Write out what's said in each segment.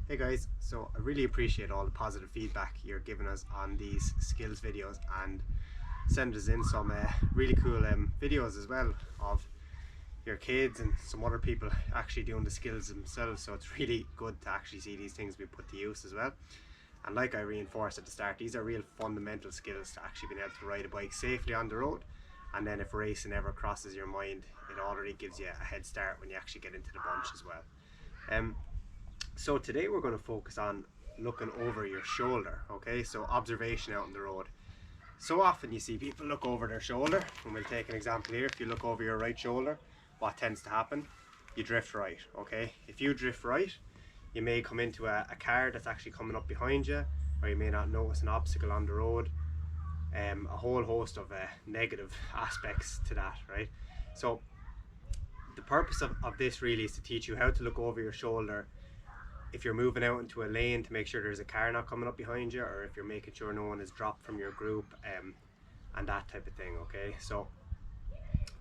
Hey guys, so I really appreciate all the positive feedback you're giving us on these skills videos, and send us in some really cool videos as well of your kids and some other people actually doing the skills themselves. So it's really good to actually see these things be put to use as well. And like I reinforced at the start, these are real fundamental skills to actually being able to ride a bike safely on the road. And then if racing ever crosses your mind, it already gives you a head start when you actually get into the bunch as well. So today we're going to focus on looking over your shoulder, okay? So observation out on the road. So often you see people look over their shoulder, and we'll take an example here. If you look over your right shoulder, what tends to happen? You drift right, okay? If you drift right, you may come into a car that's actually coming up behind you, or you may not notice an obstacle on the road. A whole host of negative aspects to that, right? So the purpose of this really is to teach you how to look over your shoulder if you're moving out into a lane, to make sure there's a car not coming up behind you, or if you're making sure no one is dropped from your group, and that type of thing, okay? So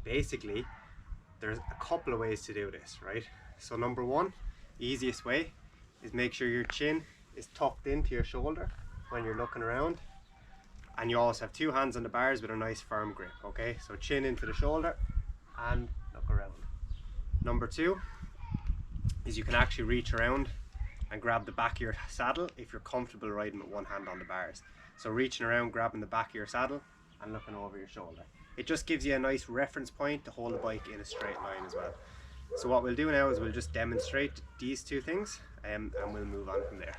basically there's a couple of ways to do this, right? So number one, easiest way, is make sure your chin is tucked into your shoulder when you're looking around, and you always have two hands on the bars with a nice firm grip, okay? So chin into the shoulder and look around. Number two is you can actually reach around and grab the back of your saddle if you're comfortable riding with one hand on the bars. So reaching around, grabbing the back of your saddle and looking over your shoulder. It just gives you a nice reference point to hold the bike in a straight line as well. So what we'll do now is we'll just demonstrate these two things, and we'll move on from there.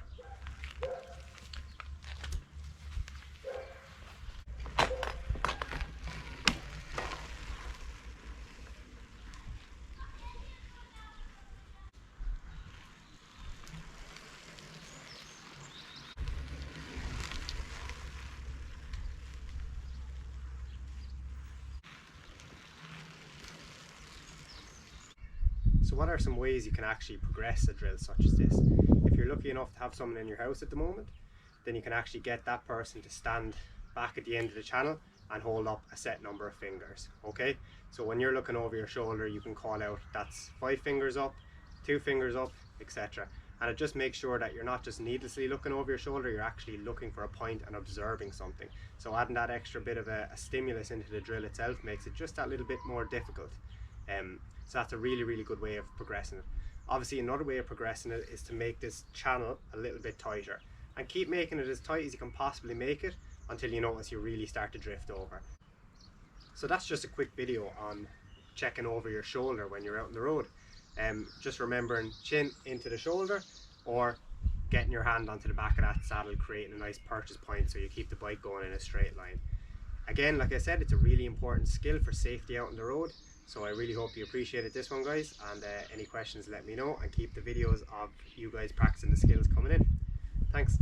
So what are some ways you can actually progress a drill such as this? If you're lucky enough to have someone in your house at the moment, then you can actually get that person to stand back at the end of the channel and hold up a set number of fingers, okay? So when you're looking over your shoulder, you can call out that's 5 fingers up, 2 fingers up, etc. And it just makes sure that you're not just needlessly looking over your shoulder, you're actually looking for a point and observing something. So adding that extra bit of a stimulus into the drill itself makes it just that little bit more difficult. So that's a really good way of progressing it. Obviously another way of progressing it is to make this channel a little bit tighter, and keep making it as tight as you can possibly make it until you notice you really start to drift over. So that's just a quick video on checking over your shoulder when you're out on the road. Just remembering chin into the shoulder, or getting your hand onto the back of that saddle, creating a nice purchase point so you keep the bike going in a straight line. Again, like I said, it's a really important skill for safety out on the road. So I really hope you appreciated this one, guys, and any questions let me know, and keep the videos of you guys practicing the skills coming in. Thanks.